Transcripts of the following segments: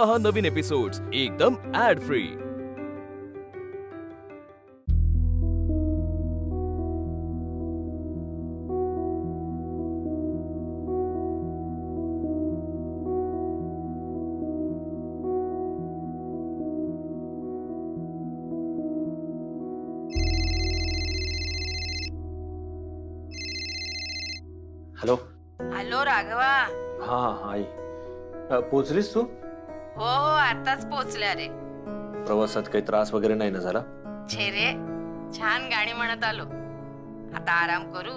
पहा नवीन एपिसोड्स एकदम ad free. Hello hello Raghava. हा आई पोचलीस तू? हो आताच पोचल्या रे। प्रवासात काही त्रास वगैरे नाही ना झाला? छे रे, छान गाणी म्हणत आलो। आता आराम करू,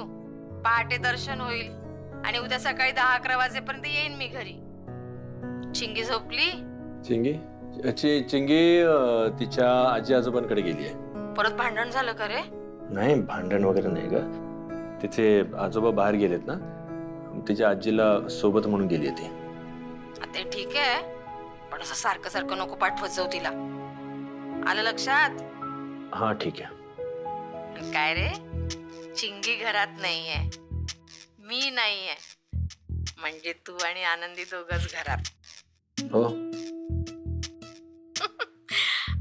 पहाटे दर्शन होईल आणि उद्या सकाळी 10-11 वाजेपर्यंत येईन मी घरी। चिंगी झोपली? चिंगी तिच्या आजी आजोबांकडे गेली आहे। परत भांडण झालं का रे? नाही भांडण वगैरे नाही ग, तिचे आजोबा बाहेर गेलेत ना, तिच्या आजीला सोबत म्हणून गेली ती। ते ठीक आहे, पण असं सारखं सारखं नको पाठवत जाऊ तिला, आलं लक्षात? हा ठीक आहे। काय रे, चिंगी घरात नाहीये, मी नाहीये, म्हणजे तू आणि आनंदी दोघच घरात। हो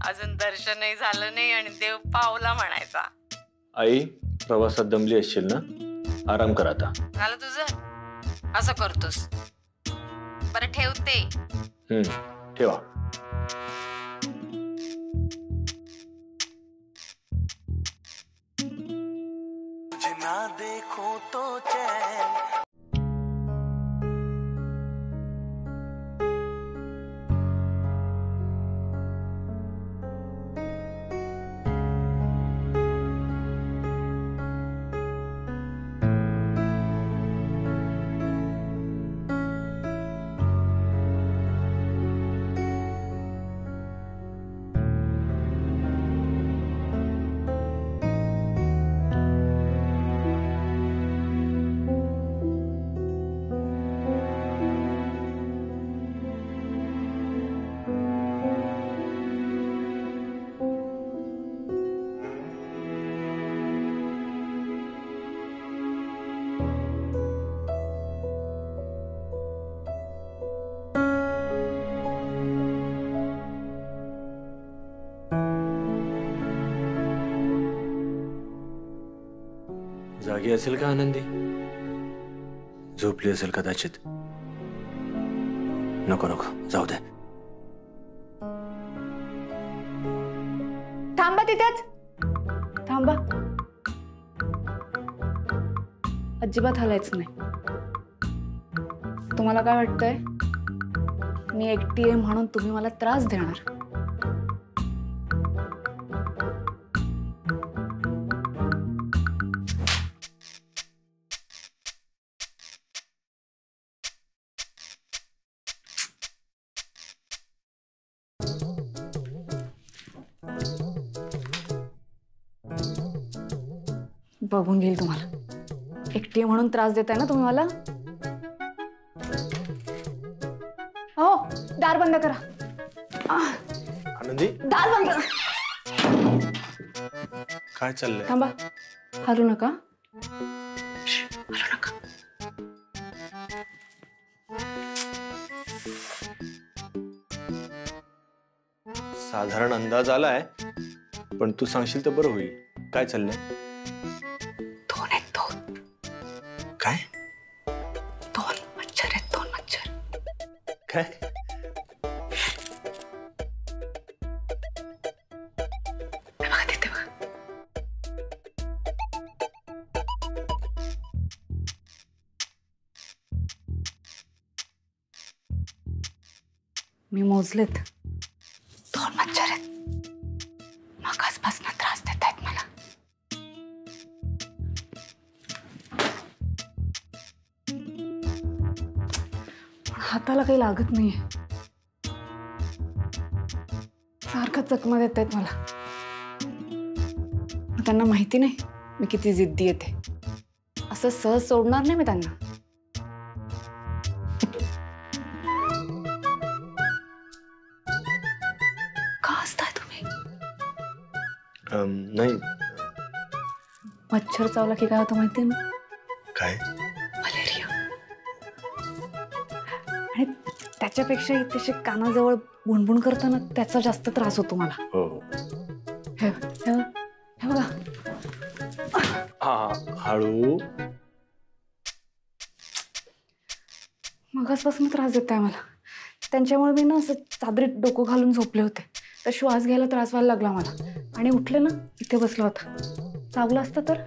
अजून दर्शनही झालं नाही आणि देव पावला म्हणायचा। आई प्रवासात दमली असशील ना, आराम कर आता। झालं तुझं? असं करतोस? बरं ठेवते। ठेवा। ना देखो तो चैन। जागी असेल का आनंदी? झोपली असेल कदाचित। नको नको जाऊ दे। थांबा तिथेच, थांबा, अजिबात हलायचं नाही। तुम्हाला काय वाटतंय, मी एकटी आहे म्हणून तुम्ही मला त्रास देणार? बघून घेईल तुम्हाला, एकटी म्हणून त्रास देताय ना तुम्ही मला। हो दार बंद करा। आनंदी दार बंद करा। काय चाललंय? थांबा, हलू नका, हलू नका। साधारण अंदाज आलाय, पण तू सांगशील तर बरं होईल। काय चाललंय? दोन आहेत, दोन। काय? दोन मच्छर आहेत, दोन मच्छर। काय? बघा तिथे बघा। मी मोजलेत, दोन मच्छर आहेत। मगाचपासून त्रास देत आहेत मला। हाताला काही लागत नाहीये, सारखं चकमा देत आहेत मला। त्यांना माहिती नाही मी किती जिद्दी येते, असं सहज सोडणार नाही मी त्यांना। का हसताय तुम्ही? नाही, मच्छर चावला की काय होतं माहितीये ना? काय? मलेरिया। आणि त्याच्यापेक्षा तसे कानाजवळ बुणबुण करताना त्याचा जास्त त्रास होतो मला. हो हे हे हे बघा. हा हळू. मगासपासून त्रास देत आहे मला. त्यांच्यामुळे मी ना असं चादरीत डोकं घालून झोपले होते, तर श्वास घ्यायला त्रास व्हायला लागला मला. आणि उठले ना, इथे बसला होता. चावलं असतं तर.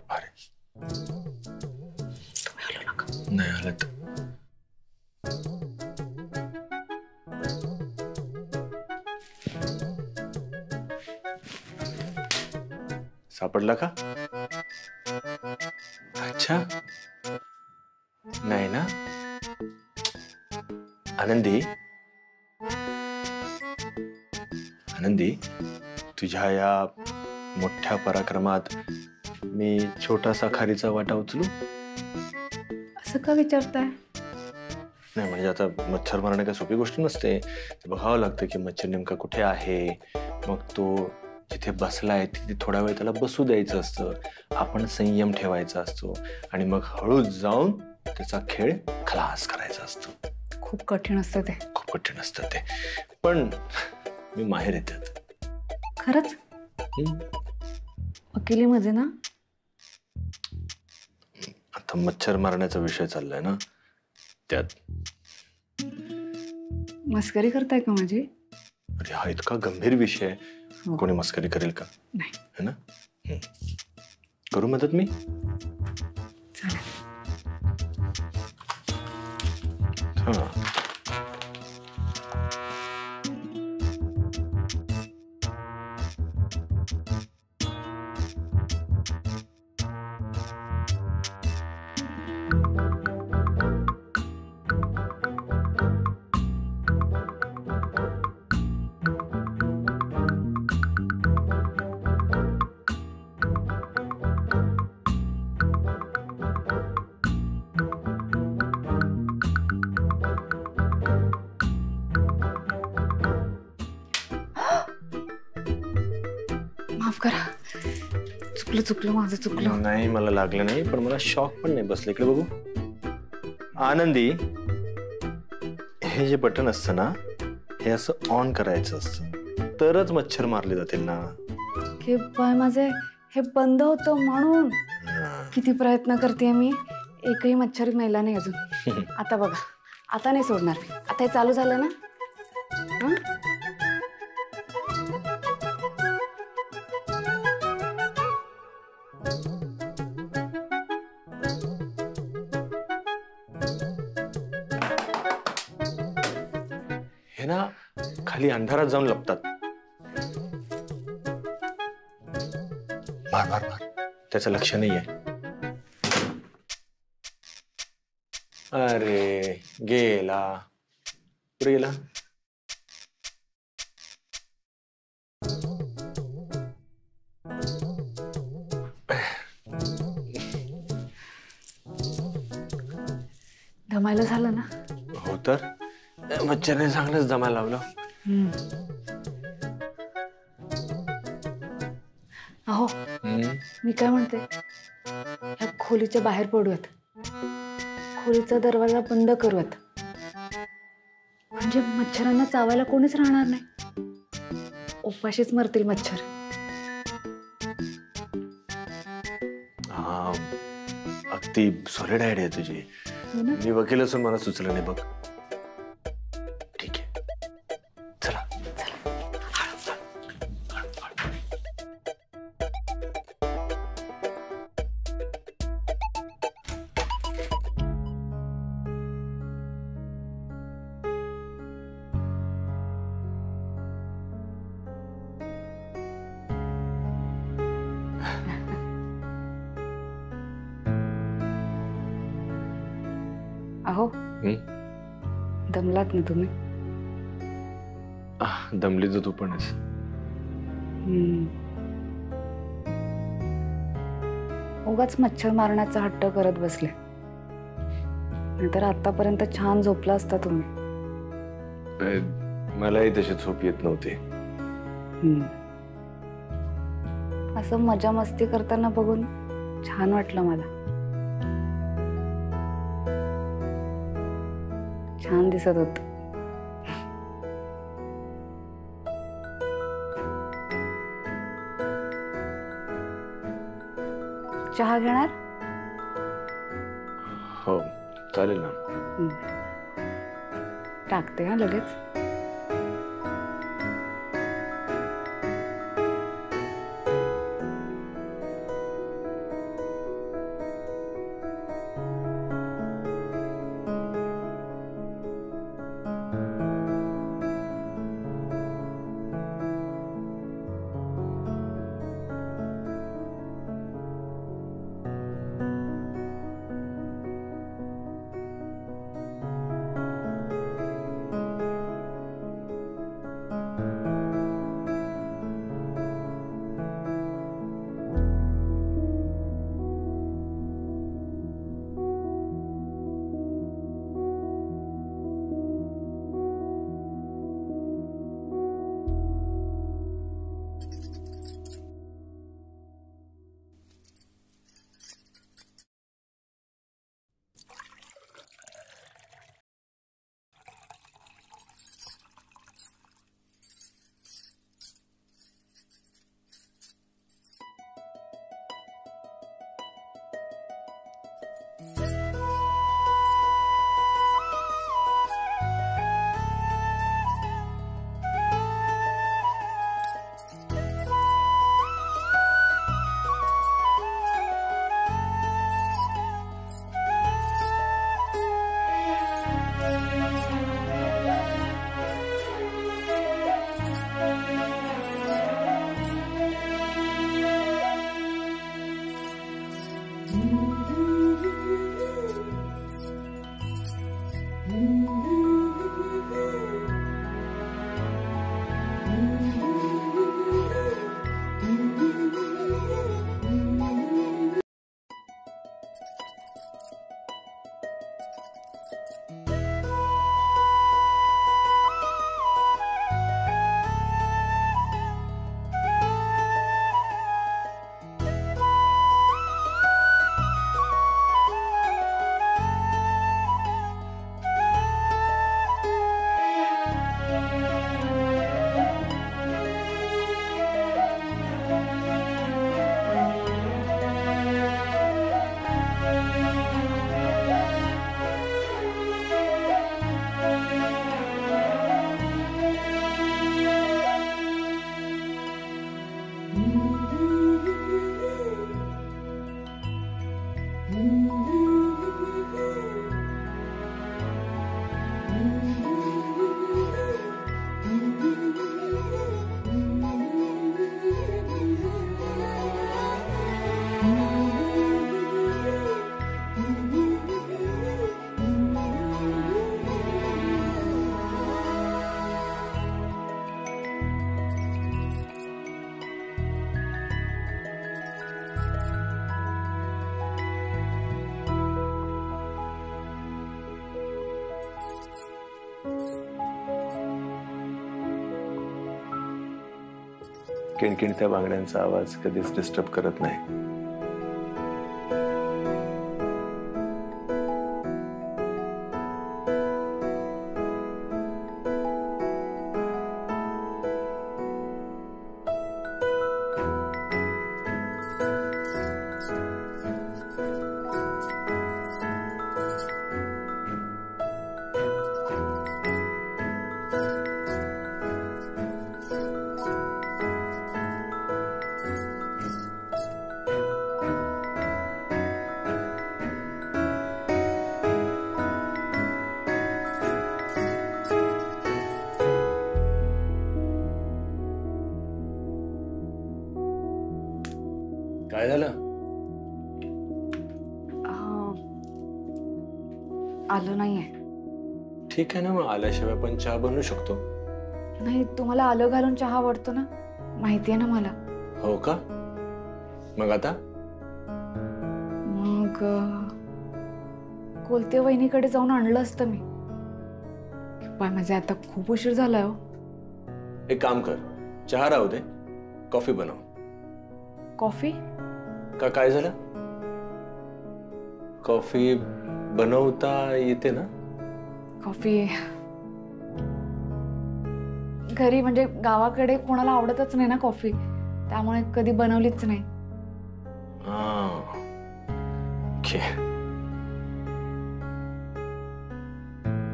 तुम्ही हलू नका. नाही हलत. सापडला का? अच्छा नाही ना. आनंदी, आनंदी, तुझ्या या मोठ्या पराक्रमात मी छोटासा खारीचा वाटा उचलू? असं का विचारताय? नाही म्हणजे आता मच्छर मारणे काही सोपी गोष्ट नसते. ते बघावं लागतं की मच्छर नेमका कुठे आहे. मग तो जिथे बसलाय तिथे थोडा वेळ त्याला बसू द्यायचं असतं. आपण संयम ठेवायचा असतो आणि मग हळूच जाऊन त्याचा खेळ खलास करायचा असतो. खूप कठीण असतं ते. खूप कठीण असतं ते, पण मी माहेर येतात. खरंच? वकिलीमध्ये ना? आता मच्छर मारण्याचा विषय चाललाय ना, त्यात. मस्करी करताय का माझी? अरे हा इतका गंभीर विषय आहे, कोणी मस्करी करेल का? नाही. है ना? करू मदत मी? चालेल. हा. माफ करा. चुकलं माझं चुकलं. नाही मला लागलं नाही, पण मला शॉक पण नाही बसलं. इकडे बघू. आनंदी, हे जे बटन असतं ना, हे असं ऑन करायचं असतं, तरच मच्छर मारले जातील ना. हे पाय माझे हे बंद होतं म्हणून. किती प्रयत्न करते मी, एकही मच्छर मेला नाही अजून. आता बघा, आता नाही सोडणार मी. आता हे चालू झालं ना. हे ना खाली अंधारात जाऊन लपतात. मार मार मार, त्याचं लक्ष नाहीये. अरे गेला. कुठे गेला? दमायला झालं ना. हो तर मच्छरने चांगलंच जमायला लावलं. अहो मी काय म्हणते, ह्या खोलीच्या बाहेर पडूयात. खोलीचा दरवाजा बंद करूयात, म्हणजे मच्छरांना चावायला कोणीच राहणार नाही. उपाशीच मरतील मच्छर. हा अगदी सॉलिड आयडिया आहे तुझी. मी वकील असून मला सुचलं नाही बघ. ठीक आहे, चला. अहो दमलात ना तुम्ही? दमली तर तू पण आहेस. उगाच मच्छर मारण्याचा हट्ट करत बसले, नाहीतर आतापर्यंत छान झोपला असता तुम्ही. मलाही तशी झोप येत नव्हती. असं मजा मस्ती करताना बघून छान वाटलं मला. छान दिसत होत. चहा घेणार? हो चालेल ना. टाकते हा लगेच. किणकिणत्या बांगड्यांचा आवाज कधीच डिस्टर्ब करत नाही. काय झालं? आलो नाहीये. ठीक आहे ना, मग आल्याशिवाय पण चहा बनवू शकतो. नाही, तुम्हाला आलं घालून चहा आवडतो ना, माहितीये ना मला. हो का? मग आता मग कोलते वहिनीकडे जाऊन आणलं असतं मी. पण माझे आता खूप उशीर झालाय हो. एक काम कर, चहा राहू दे, कॉफी बनव. कॉफी? का काय झालं? कॉफी बनवता येते ना? कॉफी घरी म्हणजे गावाकडे कोणाला आवडतच नाही ना कॉफी, त्यामुळे कधी बनवलीच नाही. ओके.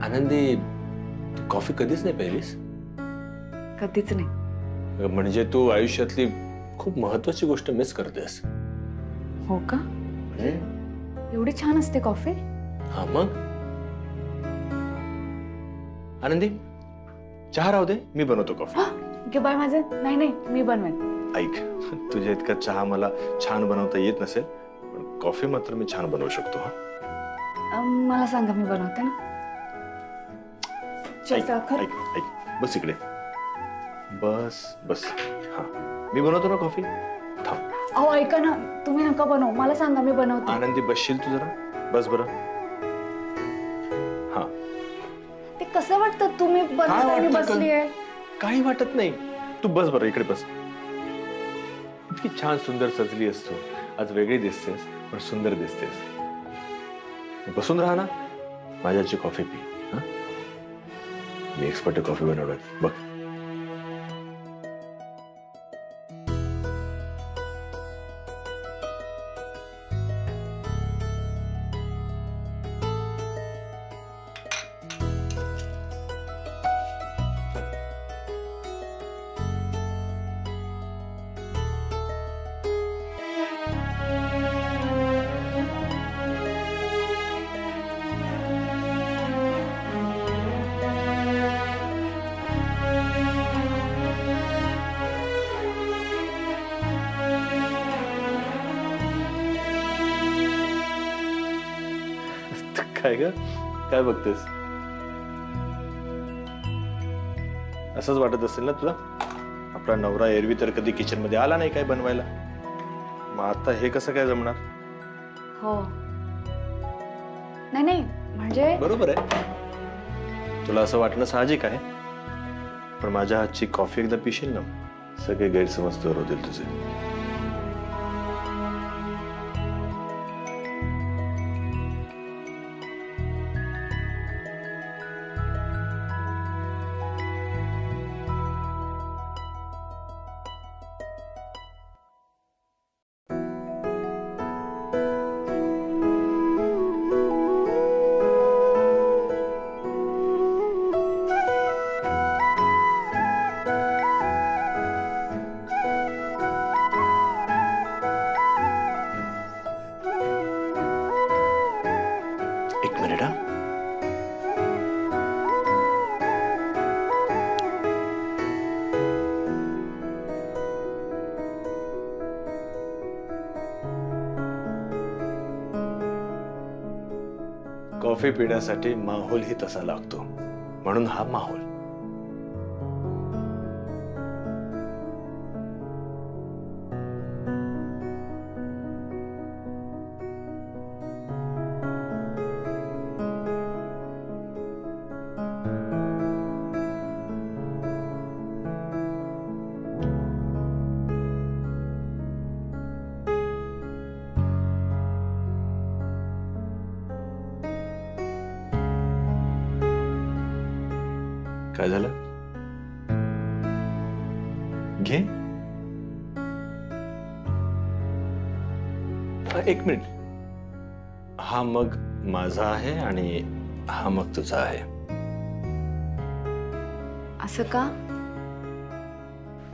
आनंदी, तू कॉफी कधीच नाही प्यायलीस? कधीच नाही. म्हणजे तू आयुष्यातली खूप महत्वाची गोष्ट मिस करतेस. हो का? एवढी छान असते कॉफी? हा मग. आनंदी, चहा राहू दे, मी बनवतो कॉफी. घे बाय माझे. नाही नाही, मी बनवेन. ऐक, तुझ्या इतका चहा मला छान बनवता येत नसेल, पण कॉफी मात्र मी छान बनवू शकतो. हा, मला सांगा, मी बनवते ना. ऐक साखर. ऐक ऐक, बस इकडे. बस बस. हा, मी बनवतो ना कॉफी. थांब. अहो ऐका ना, तुम्ही नका बनवू, मला सांगा, मी बनवते. आनंदी, बसशील तू जरा? बस बरं. हा. ते कसं वाटतं तुम्ही बनवता मी बसलीये? काही वाटत नाही. तू बस बरं, इकडे बस. इतकी छान सुंदर सजली असतो. आज वेगळी दिसतेस, पण सुंदर दिसतेस. बसून राहा ना. माझ्याची कॉफी पी. हा, मी एक्सपर्ट कॉफी बनवणार बघ. काय ग, काय बघतेस? असंच वाटत असेल ना तुला? आपला नवरा एरवी तर कधी किचन मध्ये आला नाही काय बनवायला, मग आता हे कसं काय जमणार? हो. नाही नाही, म्हणजे बरोबर आहे, तुला असं वाटणं साहजिक आहे, पण माझ्या हातची कॉफी एकदा पिशील ना, सगळे गैरसमज दूर होतील तुझे. एक मिनिट. हा, कॉफी पिण्यासाठी माहोलही तसा लागतो, म्हणून हा माहोल. काय झालं? घे. एक मिनिट. हा मग माझा आहे आणि हा मग तुझा आहे. असं का?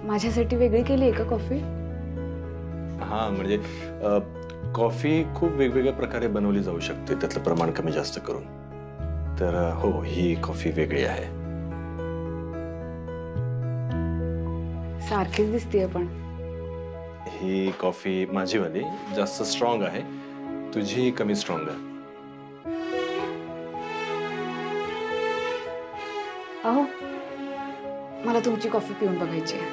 माझ्यासाठी वेगळी केली आहे का कॉफी? हा, म्हणजे कॉफी खूप वेगवेगळ्या प्रकारे बनवली जाऊ शकते, त्यातलं प्रमाण कमी जास्त करून. तर हो, ही कॉफी वेगळी आहे. सारखीच दिसतीये, पण ही कॉफी माझीवाली जास्त स्ट्रॉंग आहे, तुझी कमी स्ट्रॉंग आहे. अहो, मला तुमची कॉफी पिऊन बघायची आहे.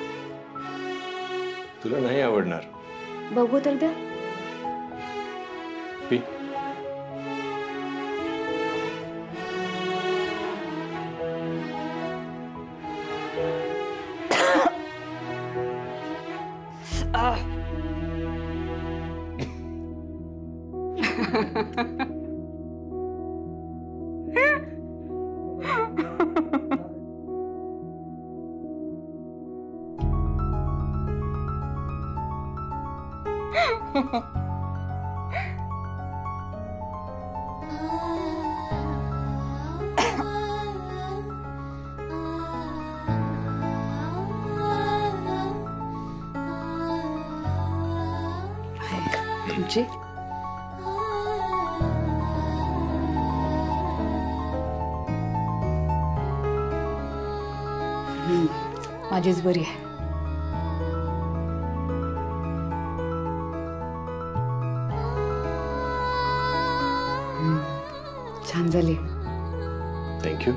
तुला नाही आवडणार. बघू तर द्या. पी. तुमची? माझीच बरी आहे. छान झाली. थँक्यू.